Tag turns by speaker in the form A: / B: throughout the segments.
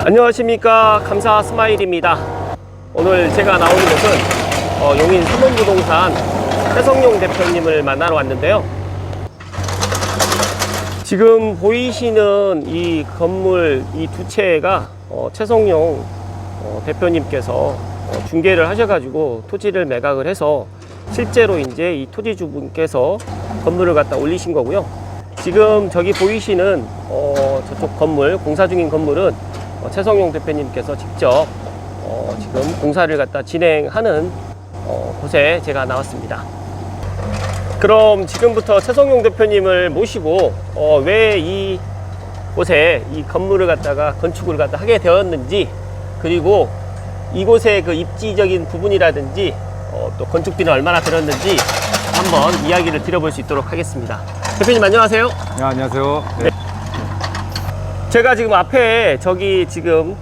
A: 안녕하십니까, 감사 스마일입니다. 오늘 제가 나오는 곳은 용인 삼원부동산 최성용 대표님을 만나러 왔는데요. 지금 보이시는 이 건물 이 두 채가 최성용 대표님께서 중개를 하셔가지고 토지를 매각을 해서 실제로 이제 이 토지주분께서 건물을 갖다 올리신 거고요. 지금 저기 보이시는 저쪽 건물, 공사 중인 건물은 최성용 대표님께서 직접 지금 공사를 갖다 진행하는 곳에 제가 나왔습니다. 그럼 지금부터 최성용 대표님을 모시고 왜 이 곳에 이 건물을 갖다가 건축을 갖다 하게 되었는지, 그리고 이곳의 그 입지적인 부분이라든지 또 건축비는 얼마나 들었는지 한번 이야기를 드려볼 수 있도록 하겠습니다. 대표님 안녕하세요.
B: 네, 안녕하세요. 네.
A: 제가 지금 앞에 저기 지금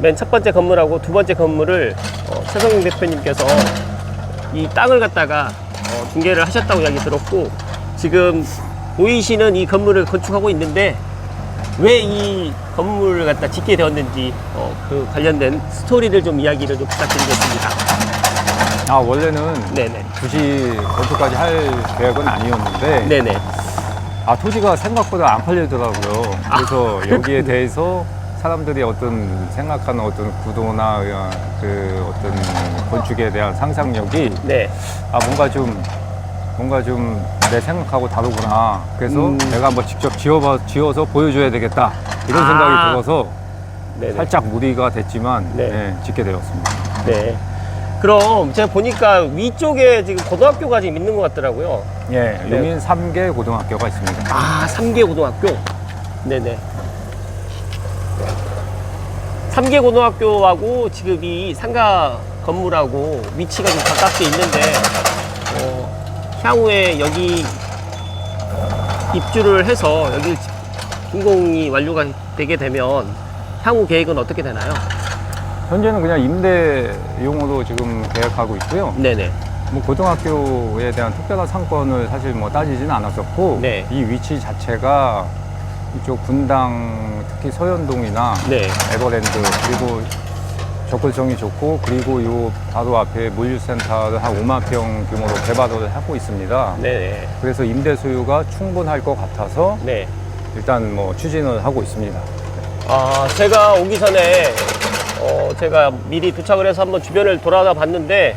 A: 맨 첫 번째 건물하고 두 번째 건물을 최성용 대표님께서 이 땅을 갖다가 중개를 하셨다고 이야기 들었고, 지금 보이시는 이 건물을 건축하고 있는데 왜 이 건물을 갖다 짓게 되었는지 그 관련된 스토리를 좀 이야기를 좀 부탁드리겠습니다.
B: 원래는
A: 네네.
B: 굳이 건축까지 할 계획은 아니었는데
A: 네네.
B: 토지가 생각보다 안 팔리더라고요. 그래서 여기에 대해서 사람들이 어떤 생각하는 어떤 구도나 그 어떤 건축에 대한 상상력이
A: 네.
B: 뭔가 좀 내 생각하고 다르구나. 그래서 내가 한번 직접 지어서 보여줘야 되겠다. 이런 생각이 들어서
A: 네네.
B: 살짝 무리가 됐지만
A: 네.
B: 짓게 되었습니다.
A: 네. 그럼 제가 보니까 위쪽에 지금 고등학교가 지금 있는 것 같더라고요.
B: 예,
A: 네.
B: 용인 3개 고등학교가 있습니다.
A: 3개 고등학교? 네네. 3개 고등학교하고 지금 이 상가 건물하고 위치가 좀 가깝게 있는데, 향후에 여기 입주를 해서 여기 준공이 완료가 되게 되면 향후 계획은 어떻게 되나요?
B: 현재는 그냥 임대용으로 지금 계획하고 있고요.
A: 네네.
B: 뭐 고등학교에 대한 특별한 상권을 사실 뭐 따지지는 않았었고,
A: 네.
B: 이 위치 자체가 이쪽 분당, 특히 서현동이나
A: 네.
B: 에버랜드, 그리고 접근성이 좋고, 그리고 요 바로 앞에 물류센터를 한 5만 평 규모로 개발을 하고 있습니다.
A: 네네.
B: 그래서 임대 소유가 충분할 것 같아서
A: 네.
B: 일단 뭐 추진을 하고 있습니다.
A: 제가 오기 전에 제가 미리 도착을 해서 한번 주변을 돌아다 봤는데,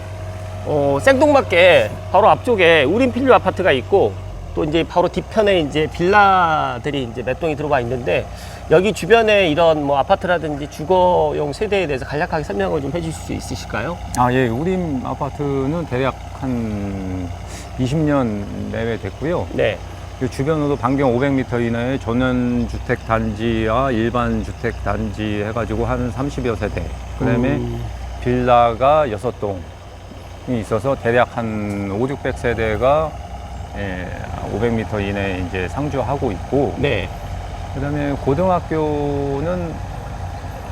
A: 생뚱맞게 바로 앞쪽에 우린필류 아파트가 있고, 또 이제 바로 뒤편에 이제 빌라들이 이제 몇 동이 들어가 있는데, 여기 주변에 이런 뭐 아파트라든지 주거용 세대에 대해서 간략하게 설명을 좀 해주실 수 있으실까요?
B: 예, 우림 아파트는 대략 한 20년 내외 됐고요.
A: 네.
B: 그 주변으로 반경 500m 이내에 전원주택 단지와 일반 주택 단지 해가지고 한 30여 세대. 그 다음에 빌라가 6동이 있어서 대략 한 500~600세대가 500m 이내에 이제 상주하고 있고.
A: 네.
B: 그 다음에 고등학교는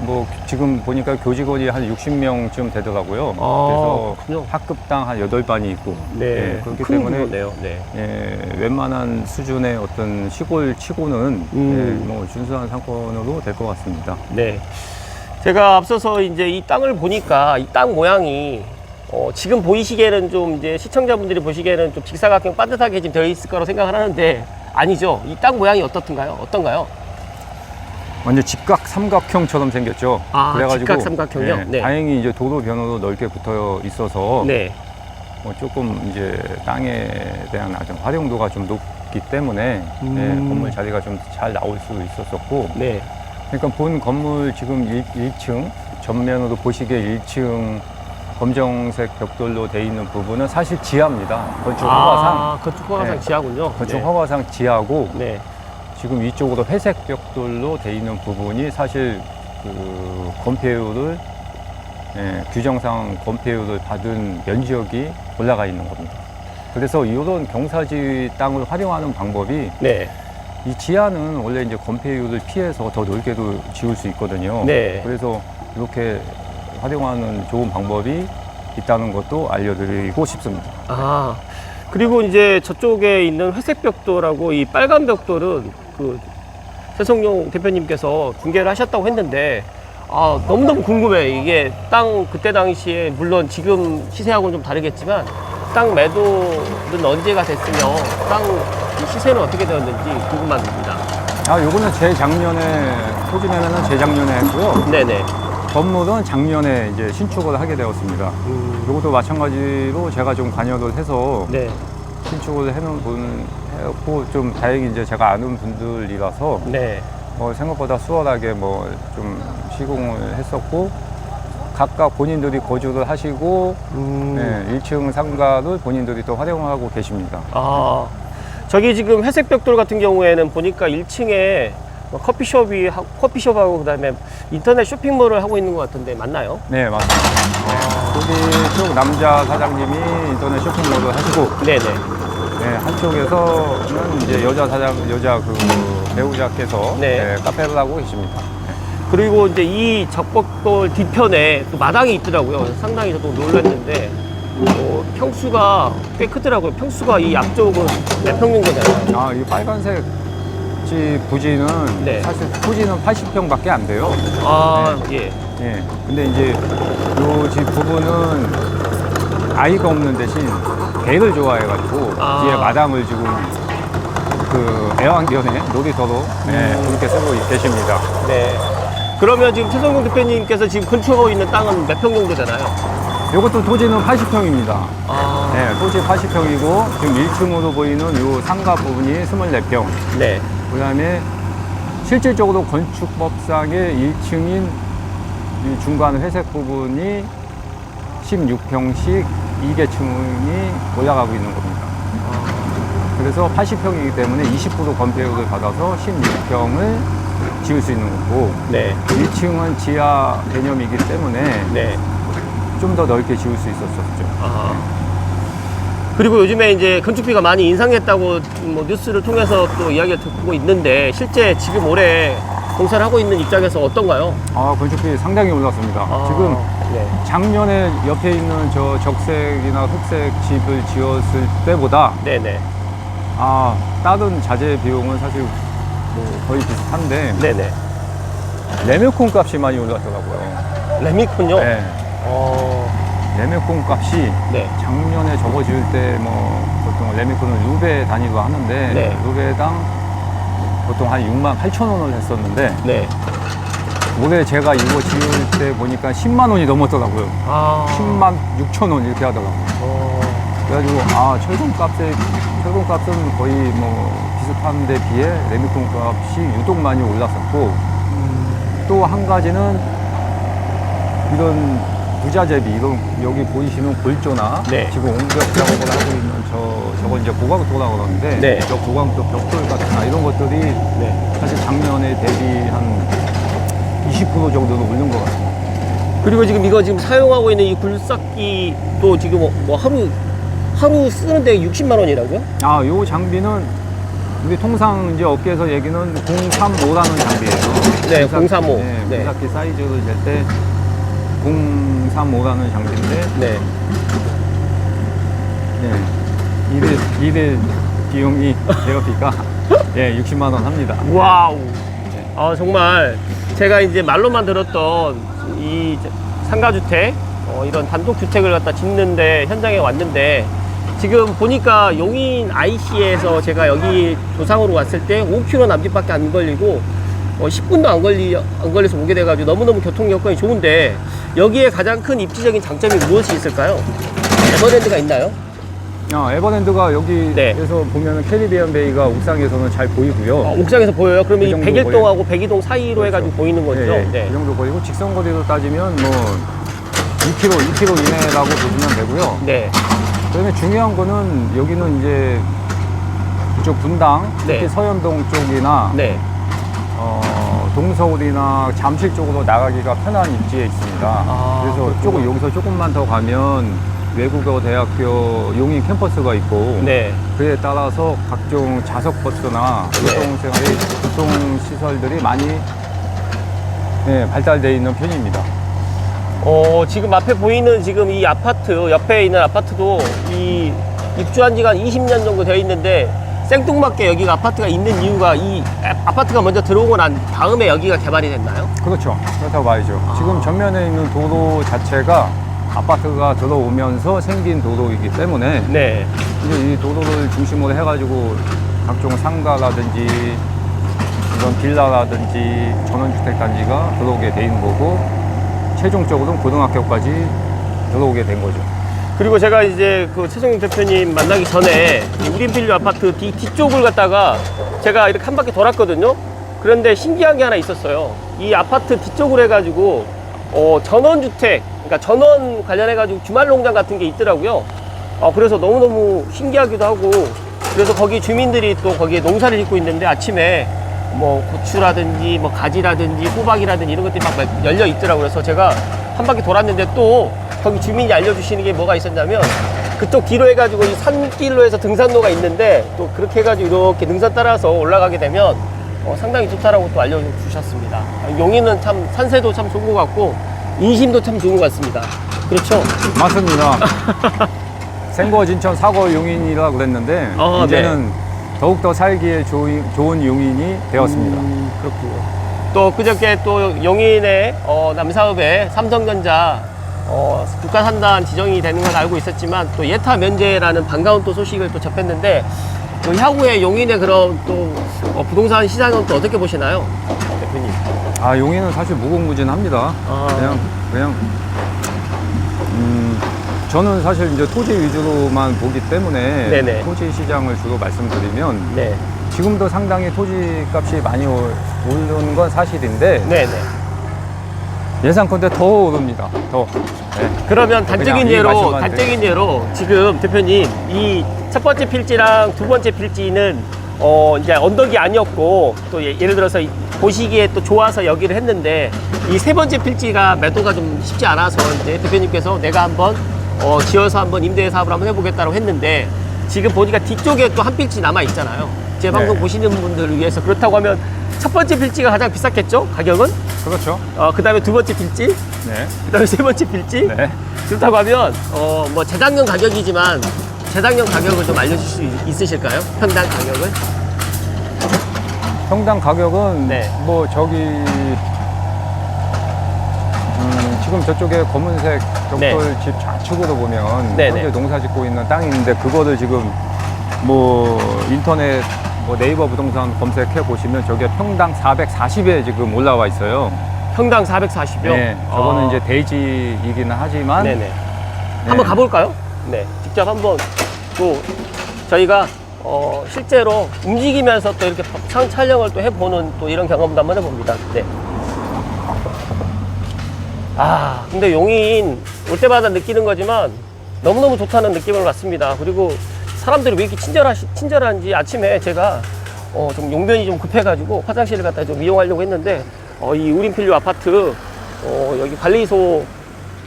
B: 뭐 지금 보니까 교직원이 한 60명쯤 되더라고요. 그래서
A: 그렇군요.
B: 학급당 한 8반이 있고.
A: 네.
B: 그렇기
A: 큰
B: 때문에
A: 구조네요. 네.
B: 웬만한 수준의 어떤 시골 치고는 뭐 준수한 상권으로 될 것 같습니다.
A: 네. 제가 앞서서 이제 이 땅을 보니까 이 땅 모양이 지금 보이시기에는 좀 이제 시청자분들이 보시기에는 좀 직사각형 반듯하게 지금 되어 있을 거라고 생각을 하는데 아니죠. 이 땅 모양이 어떤가요?
B: 완전 직각 삼각형처럼 생겼죠.
A: 직각 삼각형이요? 네.
B: 다행히 이제 도로 변호로 넓게 붙어 있어서
A: 네.
B: 조금 이제 땅에 대한 아주 활용도가 좀 높기 때문에 건물 자리가 좀 잘 나올 수 있었었고.
A: 네.
B: 그러니까 본 건물 지금 1층 전면으로 보시기에 1층 검정색 벽돌로 돼 있는 부분은 사실 지하입니다. 건축 허가상.
A: 건축 허가상 지하군요.
B: 건축
A: 네.
B: 허가상 지하고.
A: 네.
B: 지금 위쪽으로 회색 벽돌로 돼 있는 부분이 사실 그 건폐율을 규정상 건폐율을 받은 면적이 올라가 있는 겁니다. 그래서 이런 경사지 땅을 활용하는 방법이,
A: 네.
B: 이 지하는 원래 이제 건폐율을 피해서 더 넓게도 지을 수 있거든요.
A: 네.
B: 그래서 이렇게 활용하는 좋은 방법이 있다는 것도 알려드리고 싶습니다.
A: 그리고 이제 저쪽에 있는 회색 벽돌하고 이 빨간 벽돌은 그 최성용 대표님께서 중개를 하셨다고 했는데 너무너무 궁금해. 이게 땅 그때 당시에 물론 지금 시세하고는 좀 다르겠지만 땅 매도는 언제가 됐으며 땅 시세는 어떻게 되었는지 궁금합니다.
B: 요거는 재작년에, 토지 매매는 재작년에 했고요.
A: 네네.
B: 건물은 작년에 이제 신축을 하게 되었습니다. 요것도 마찬가지로 제가 좀 관여를 해서
A: 네.
B: 신축을 해놓은 분 했고, 좀 다행히 이제 제가 아는 분들이라서
A: 네.
B: 생각보다 수월하게 좀 시공을 했었고, 각각 본인들이 거주를 하시고, 네, 1층 상가를 본인들이 또 활용하고 계십니다.
A: 저기 지금 회색 벽돌 같은 경우에는 보니까 1층에 커피숍하고 그다음에 인터넷 쇼핑몰을 하고 있는 것 같은데 맞나요?
B: 네, 맞습니다. 여기 쪽 남자 사장님이 인터넷 쇼핑몰을 하시고,
A: 네네.
B: 네, 한쪽에서는 이제 여자 그 배우자께서
A: 네.
B: 카페를 하고 계십니다.
A: 그리고 이제 이 적벽돌 뒤편에 또 마당이 있더라고요. 그래서 상당히 저도 놀랐는데 평수가 꽤 크더라고요. 평수가 이 앞쪽은 몇 평 정도 되나요?
B: 이 빨간색 집 부지는
A: 네.
B: 사실 토지는 80평밖에 안 돼요.
A: 예.
B: 예. 근데 이제 요 집 부부는 아이가 없는 대신 개를 좋아해가지고 뒤에 마당을 지금 그 애완견에 놀이터로 그렇게 쓰고 계십니다.
A: 네. 그러면 지금 최성용 대표님께서 지금 건축하고 있는 땅은 몇 평 정도 되나요?
B: 이것도 토지는 80평입니다. 네, 토지 80평이고 지금 1층으로 보이는 요 상가 부분이 24평.
A: 네.
B: 그 다음에 실질적으로 건축법상의 1층인 이 중간 회색 부분이 16평씩 2개층이 올라가고 있는 겁니다. 그래서 80평이기 때문에 20% 건폐율을 받아서 16평을 지을 수 있는 거고,
A: 네.
B: 1층은 지하 개념이기 때문에
A: 네.
B: 좀 더 넓게 지을 수 있었죠.
A: 그리고 요즘에 이제 건축비가 많이 인상했다고 뉴스를 통해서 또 이야기를 듣고 있는데 실제 지금 올해 공사를 하고 있는 입장에서 어떤가요?
B: 건축비 상당히 올랐습니다. 지금
A: 네.
B: 작년에 옆에 있는 저 적색이나 흑색 집을 지었을 때보다
A: 네네.
B: 다른 자재 비용은 사실 거의 비슷한데
A: 네네.
B: 레미콘 값이 많이 올랐더라고요.
A: 레미콘요?
B: 네. 레미콘 값이
A: 네.
B: 작년에 저거 지을 때 보통 레미콘은 루베 단위로 하는데
A: 네.
B: 루베당 보통 한 6만 8천 원을 했었는데
A: 네.
B: 올해 제가 이거 지을 때 보니까 10만 원이 넘었더라고요. 10만 6천 원 이렇게 하더라고요. 그래가지고 철근 값은 거의 비슷한 데 비해 레미콘 값이 유독 많이 올랐었고, 또 한 가지는 이런 부자재비, 여기 보이시는 골조나
A: 네.
B: 지금 옹벽 작업을 하고 있는 저건 이제 고강도라고 그러는데,
A: 네.
B: 저 고강도 벽돌 같은 이런 것들이
A: 네.
B: 사실 작년에 대비 한 20% 정도는 오른 것 같습니다.
A: 그리고 지금 이거 지금 사용하고 있는 이 굴삭기도 지금 하루 쓰는데 60만 원이라고요?
B: 요 장비는 우리 통상 이제 업계에서 얘기는 035라는 장비예요.
A: 네, 035.
B: 네,
A: 네.
B: 굴삭기 사이즈를 잴 때 035라는 장비인데,
A: 네.
B: 네, 일일 비용이 제어비가 60만 원 합니다.
A: 와우.
B: 네.
A: 정말 제가 이제 말로만 들었던 이 상가주택, 이런 단독주택을 갖다 짓는데 현장에 왔는데 지금 보니까 용인 IC에서 제가 여기 조상으로 왔을 때 5km 남짓밖에 안 걸리고 10분도 안 걸려서 오게 돼가지고 너무너무 교통 여건이 좋은데 여기에 가장 큰 입지적인 장점이 무엇이 있을까요? 에버랜드가 있나요?
B: 에버랜드가 여기에서
A: 네.
B: 보면 캐리비안 베이가 옥상에서는 잘 보이고요.
A: 옥상에서 보여요? 그러면
B: 그
A: 이
B: 정도
A: 백일동하고 백이동 사이로
B: 그렇죠.
A: 해가지고 보이는 거죠?
B: 네. 그 정도 보이고, 직선거리로 따지면 2km 이내라고 보시면 되고요.
A: 네.
B: 그다음에 중요한 거는 여기는 이제 이쪽 분당, 특히
A: 네.
B: 서현동 쪽이나
A: 네.
B: 동서울이나 잠실 쪽으로 나가기가 편한 입지에 있습니다. 그래서 여기서 조금만 더 가면 외국어 대학교 용인 캠퍼스가 있고,
A: 네.
B: 그에 따라서 각종 좌석버스나 교통시설들이 많이 발달되어 있는 편입니다.
A: 지금 앞에 보이는 지금 이 아파트, 옆에 있는 아파트도 이 입주한 지가 한 20년 정도 되어 있는데 생뚱맞게 여기가 아파트가 있는 이유가 이 아파트가 먼저 들어오고 난 다음에 여기가 개발이 됐나요?
B: 그렇죠. 그렇다고 봐야죠. 지금 전면에 있는 도로 자체가 아파트가 들어오면서 생긴 도로이기 때문에
A: 네.
B: 이제 이 도로를 중심으로 해가지고 각종 상가라든지 이런 빌라라든지 전원주택 단지가 들어오게 돼 있는 거고 최종적으로는 고등학교까지 들어오게 된 거죠.
A: 그리고 제가 이제 그 최성용 대표님 만나기 전에 이 우린필류 아파트 뒤쪽을 갖다가 제가 이렇게 한 바퀴 돌았거든요. 그런데 신기한 게 하나 있었어요. 이 아파트 뒤쪽으로 해가지고 전원주택, 그러니까 전원 관련해가지고 주말 농장 같은 게 있더라고요. 그래서 너무너무 신기하기도 하고, 그래서 거기 주민들이 또 거기에 농사를 짓고 있는데 아침에 뭐 고추라든지 뭐 가지라든지 호박이라든지 이런 것들이 막 열려 있더라고요. 그래서 제가 한 바퀴 돌았는데 또 거기 주민이 알려주시는 게 뭐가 있었냐면 그쪽 뒤로 해가지고 이 산길로 해서 등산로가 있는데 또 그렇게 해가지고 이렇게 능선 따라서 올라가게 되면 상당히 좋다라고 또 알려주셨습니다. 용인은 참 산세도 참 좋은 것 같고 인심도 참 좋은 것 같습니다. 그렇죠?
B: 맞습니다. 생거 진천 사거 용인이라고 그랬는데 이제는 더욱더 살기에 좋은 용인이 되었습니다.
A: 그렇군요. 또 그저께 또 용인의 남사읍에 삼성전자 국가산단 지정이 되는 건 알고 있었지만 또 예타 면제라는 반가운 또 소식을 또 접했는데 또 향후에 용인의 그런 또 부동산 시장은 또 어떻게 보시나요, 대표님?
B: 용인은 사실 무궁무진합니다. 그냥 저는 사실 이제 토지 위주로만 보기 때문에
A: 네네.
B: 토지 시장을 주로 말씀드리면
A: 네.
B: 지금도 상당히 토지 값이 많이 오르는 건 사실인데
A: 네네.
B: 예상컨대 더 오릅니다. 더. 네.
A: 그러면 단적인
B: 이 말씀만
A: 단적인 예로 지금 대표님 이 첫 번째 필지랑 두 번째 필지는 이제 언덕이 아니었고 또 예를 들어서 보시기에 또 좋아서 여기를 했는데 이 세 번째 필지가 매도가 좀 쉽지 않아서 이제 대표님께서 내가 한번 지어서 한번 임대 사업을 한번 해보겠다고 했는데 지금 보니까 뒤쪽에 또 한 필지 남아 있잖아요. 제 방송 보시는 분들을 위해서 그렇다고 하면 첫 번째 필지가 가장 비쌌겠죠? 가격은?
B: 그렇죠.
A: 그 다음에 두 번째 필지,
B: 네.
A: 그 다음에 세 번째 필지.
B: 네.
A: 그렇다고 하면 뭐 재작년 가격이지만 재작년 가격을 좀 알려줄 수 있으실까요? 평당 가격을?
B: 평당 가격은
A: 네.
B: 뭐 저기 지금 저쪽에 검은색 벽돌집 좌측으로 보면
A: 네네.
B: 현재 농사 짓고 있는 땅이 있는데 그거를 지금 뭐 인터넷 뭐 네이버 부동산 검색해 보시면 저게 평당 440에 지금 올라와 있어요.
A: 평당 440이요?
B: 네, 저거는 이제 대지이기는 하지만
A: 네네.
B: 네.
A: 한번 가볼까요? 네. 직접 한번 또 저희가 실제로 움직이면서 또 이렇게 촬영을 또 해보는 또 이런 경험도 한번 해봅니다. 네. 근데 용인 올 때마다 느끼는 거지만 너무너무 좋다는 느낌을 받습니다. 그리고 사람들이 왜 이렇게 친절한지 아침에 제가 좀 용변이 좀 급해가지고 화장실을 갖다 좀 이용하려고 했는데 이 우린필류 아파트 여기 관리소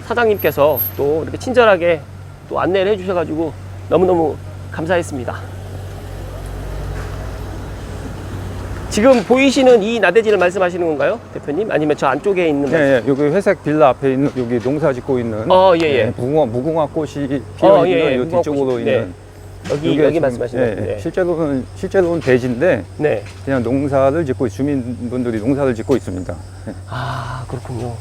A: 사장님께서 또 이렇게 친절하게 또 안내를 해주셔가지고 너무너무 감사했습니다. 지금 보이시는 이 나대지를 말씀하시는 건가요, 대표님? 아니면 저 안쪽에 있는?
B: 네, 여기 회색 빌라 앞에 있는 여기 농사 짓고 있는
A: 예.
B: 무궁화 꽃이 피어 있는 이
A: 무궁화
B: 뒤쪽으로
A: 꽃이,
B: 있는
A: 여기
B: 지금,
A: 말씀하시는
B: 네,
A: 네.
B: 실제로는 대지인데
A: 네.
B: 그냥 농사를 짓고 주민분들이 농사를 짓고 있습니다.
A: 그렇군요.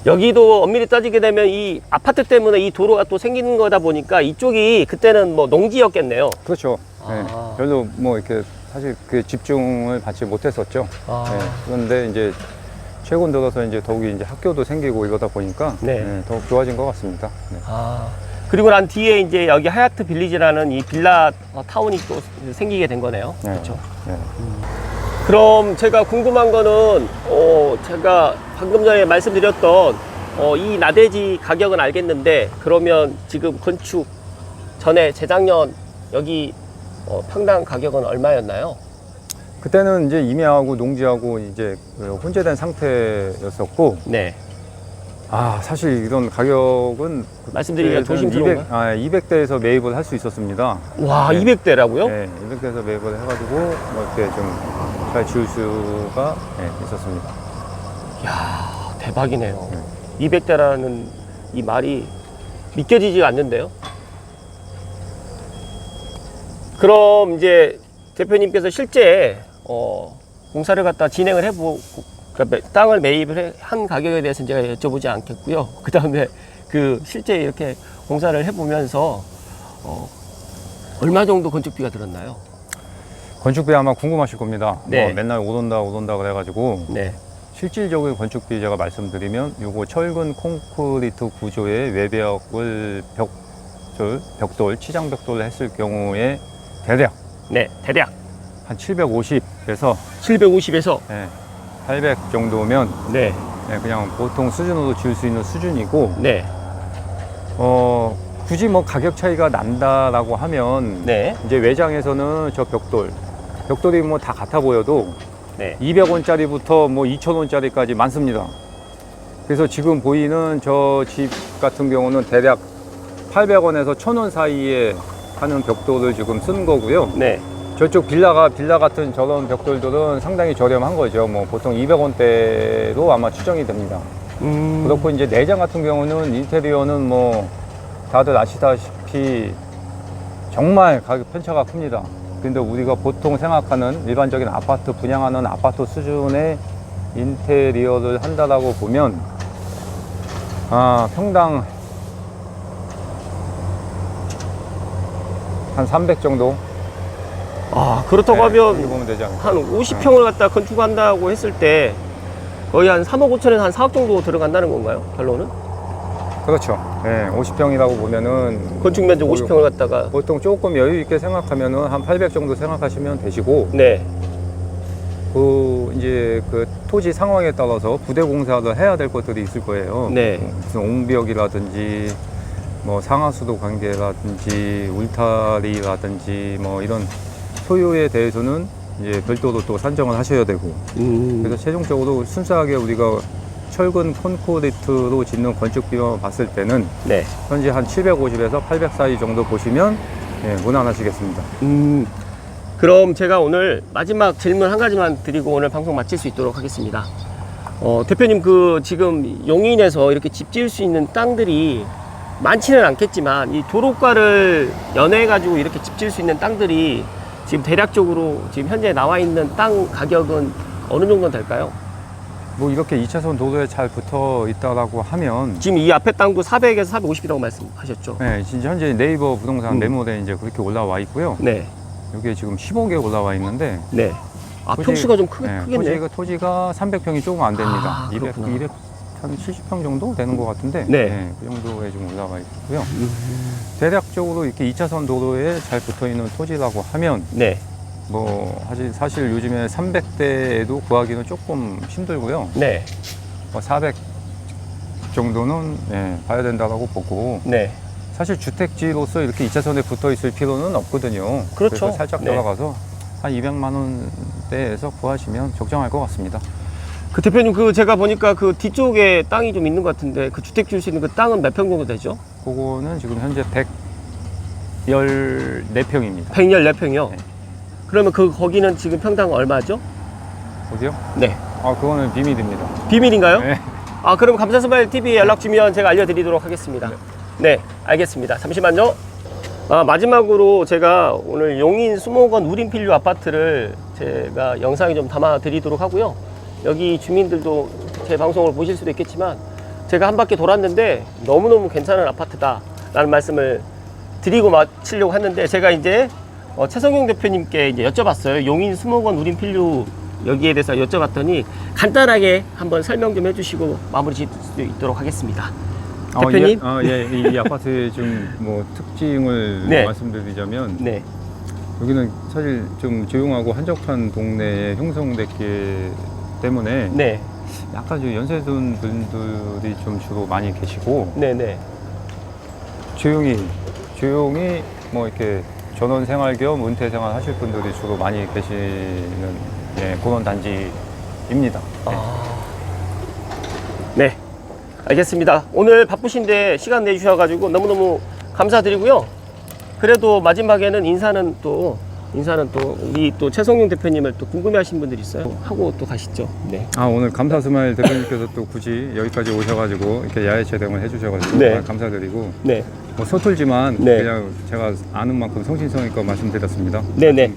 A: 여기도 엄밀히 따지게 되면 이 아파트 때문에 이 도로가 또 생기는 거다 보니까 이쪽이 그때는 뭐 농지였겠네요.
B: 그렇죠. 네, 별로 뭐 이렇게 사실 그 집중을 받지 못했었죠. 네, 그런데 이제 최근 들어서 이제 더욱이 이제 학교도 생기고 이러다 보니까
A: 네.
B: 더욱 좋아진 것 같습니다. 네.
A: 그리고 난 뒤에 이제 여기 하얏트 빌리지라는 이 빌라 타운이 또 생기게 된 거네요.
B: 네.
A: 그렇죠.
B: 네.
A: 그럼 제가 궁금한 거는 제가 방금 전에 말씀드렸던 이 나대지 가격은 알겠는데 그러면 지금 건축 전에 재작년 여기 평당 가격은 얼마였나요?
B: 그때는 이제 임야하고 농지하고 이제 혼재된 상태였었고,
A: 네.
B: 사실 이런 가격은
A: 말씀드리기가 조심스러운가요?
B: 200대에서 매입을 할 수 있었습니다.
A: 와,
B: 네.
A: 200대라고요?
B: 네, 200대에서 매입을 해가지고 뭐 이렇게 좀 잘 지을 수가 있었습니다.
A: 이야, 대박이네요. 200대라는 이 말이 믿겨지지가 않는데요. 그럼 이제 대표님께서 실제 공사를 갖다 진행을 해보고 그러니까 땅을 매입을 한 가격에 대해서는 제가 여쭤보지 않겠고요. 그 다음에 그 실제 이렇게 공사를 해보면서 얼마 정도 건축비가 들었나요?
B: 건축비 아마 궁금하실 겁니다.
A: 네.
B: 뭐 맨날 오른다 그래가지고
A: 네.
B: 실질적인 건축비 제가 말씀드리면 요거 철근 콘크리트 구조의 외벽을 벽돌, 치장 벽돌을 했을 경우에 대략
A: 네, 대략
B: 한 750에서
A: 750에서
B: 800 정도면
A: 네,
B: 그냥 보통 수준으로 지을 수 있는 수준이고
A: 네,
B: 굳이 뭐 가격 차이가 난다라고 하면
A: 네,
B: 이제 외장에서는 저 벽돌이 뭐 다 같아 보여도
A: 네.
B: 200원짜리부터 뭐 2,000원짜리까지 많습니다. 그래서 지금 보이는 저 집 같은 경우는 대략 800원에서 1,000원 사이에 하는 벽돌을 지금 쓴 거고요.
A: 네.
B: 저쪽 빌라 같은 저런 벽돌들은 상당히 저렴한 거죠. 뭐 보통 200원대로 아마 추정이 됩니다. 그렇고 이제 내장 같은 경우는 인테리어는 뭐 다들 아시다시피 정말 가격 편차가 큽니다. 근데 우리가 보통 생각하는 일반적인 아파트 분양하는 아파트 수준의 인테리어를 한다라고 보면 평당 한 300 정도.
A: 그렇다고 하면
B: 보면 되지 않을까.
A: 한 50평을 갖다 건축한다고 했을 때 거의 한 3억 5천에서 한 4억 정도 들어간다는 건가요? 결론은?
B: 그렇죠. 50평이라고 보면은
A: 건축 면적 50평을 갖다가
B: 보통 조금 여유 있게 생각하면은 한 800 정도 생각하시면 되시고,
A: 네,
B: 이제 그 토지 상황에 따라서 부대 공사를 해야 될 것들이 있을 거예요.
A: 네.
B: 무슨 옹벽이라든지 뭐 상하수도 관계라든지 울타리라든지 뭐 이런 소요에 대해서는 이제 별도로 또 산정을 하셔야 되고, 그래서 최종적으로 순수하게 우리가 철근 콘크리트로 짓는 건축비만 봤을 때는
A: 네.
B: 현재 한 750에서 800 사이 정도 보시면 무난하시겠습니다.
A: 그럼 제가 오늘 마지막 질문 한 가지만 드리고 오늘 방송 마칠 수 있도록 하겠습니다. 대표님 그 지금 용인에서 이렇게 집 지을 수 있는 땅들이 많지는 않겠지만 이 도로가를 연해 가지고 이렇게 집 지을 수 있는 땅들이 지금 대략적으로 지금 현재 나와 있는 땅 가격은 어느 정도 될까요?
B: 뭐 이렇게 2차선 도로에 잘 붙어 있다라고 하면
A: 지금 이 앞에 땅도 400에서 450이라고 말씀하셨죠?
B: 네, 진짜 현재 네이버 부동산 매물에 이제 그렇게 올라와 있고요.
A: 네.
B: 여기에 지금 15개 올라와 있는데
A: 네. 평수가 좀 크겠네요.
B: 토지가 300평이 조금 안 됩니다. 200,
A: 그렇구나.
B: 한 70평 정도 되는 것 같은데
A: 네.
B: 그 정도에 좀 올라와 있고요. 대략적으로 이렇게 2차선 도로에 잘 붙어 있는 토지라고 하면
A: 네.
B: 뭐 사실 요즘에 300대에도 구하기는 조금 힘들고요.
A: 네.
B: 400 정도는 봐야 된다고 보고,
A: 네.
B: 사실 주택지로서 이렇게 2차선에 붙어 있을 필요는 없거든요.
A: 그렇죠.
B: 그래서 살짝
A: 네.
B: 들어가서 한 200만 원대에서 구하시면 적정할 것 같습니다.
A: 그 대표님 그 제가 보니까 그 뒤쪽에 땅이 좀 있는 것 같은데 그 주택 지을 수 있는 그 땅은 몇 평 정도 되죠?
B: 그거는 지금 현재 114평입니다.
A: 114평이요?
B: 네.
A: 그러면 거기는 지금 평당 얼마죠?
B: 어디요?
A: 네.
B: 그거는 비밀입니다.
A: 비밀인가요?
B: 네.
A: 그럼 감사스마일.tv 연락 주면 제가 알려드리도록 하겠습니다. 네, 알겠습니다. 잠시만요. 마지막으로 제가 오늘 용인 수목원 우림필류 아파트를 제가 영상에 좀 담아 드리도록 하고요. 여기 주민들도 제 방송을 보실 수도 있겠지만 제가 한 바퀴 돌았는데 너무너무 괜찮은 아파트다 라는 말씀을 드리고 마치려고 했는데 제가 이제 최성용 대표님께 이제 여쭤봤어요. 용인 수목원 우림필류 여기에 대해서 여쭤봤더니 간단하게 한번 설명 좀 해주시고 마무리 짓을 수 있도록 하겠습니다. 대표님?
B: 이 아파트의 좀 뭐 특징을
A: 네.
B: 말씀드리자면,
A: 네.
B: 여기는 사실 좀 조용하고 한적한 동네에 형성됐기 때문에
A: 네.
B: 약간 좀 연세든 분들이 좀 주로 많이 계시고,
A: 네네.
B: 조용히 뭐 이렇게 전원 생활 겸 은퇴 생활 하실 분들이 주로 많이 계시는 그런 단지입니다.
A: 네. 알겠습니다. 오늘 바쁘신데 시간 내주셔가지고 너무너무 감사드리고요. 그래도 마지막에는 인사는 또 인사는 또 우리 또 최성용 대표님을 또 궁금해하신 분들이 있어요. 하고 또 가시죠. 네.
B: 오늘 감사스마일 대표님께서 또 굳이 여기까지 오셔가지고 이렇게 야외 촬영을 해주셔가지고
A: 네.
B: 정말 감사드리고
A: 네.
B: 뭐 서툴지만
A: 네.
B: 그냥 제가 아는 만큼 성심성의껏 말씀드렸습니다.
A: 네네.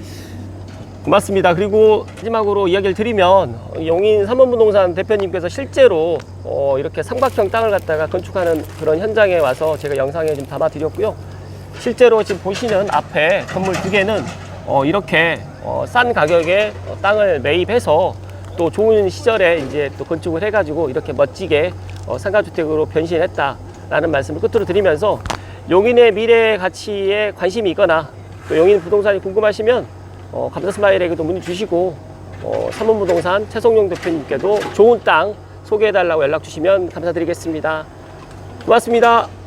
A: 고맙습니다. 그리고 마지막으로 이야기를 드리면 용인 삼원부동산 대표님께서 실제로 이렇게 삼각형 땅을 갖다가 건축하는 그런 현장에 와서 제가 영상에 좀 담아 드렸고요. 실제로 지금 보시는 앞에 건물 두 개는 이렇게 싼 가격에 땅을 매입해서 또 좋은 시절에 이제 또 건축을 해가지고 이렇게 멋지게 상가주택으로 변신했다라는 말씀을 끝으로 드리면서 용인의 미래 가치에 관심이 있거나 또 용인 부동산이 궁금하시면 감사스마일에게도 문의 주시고 삼원부동산 최성용 대표님께도 좋은 땅 소개해달라고 연락 주시면 감사드리겠습니다. 고맙습니다.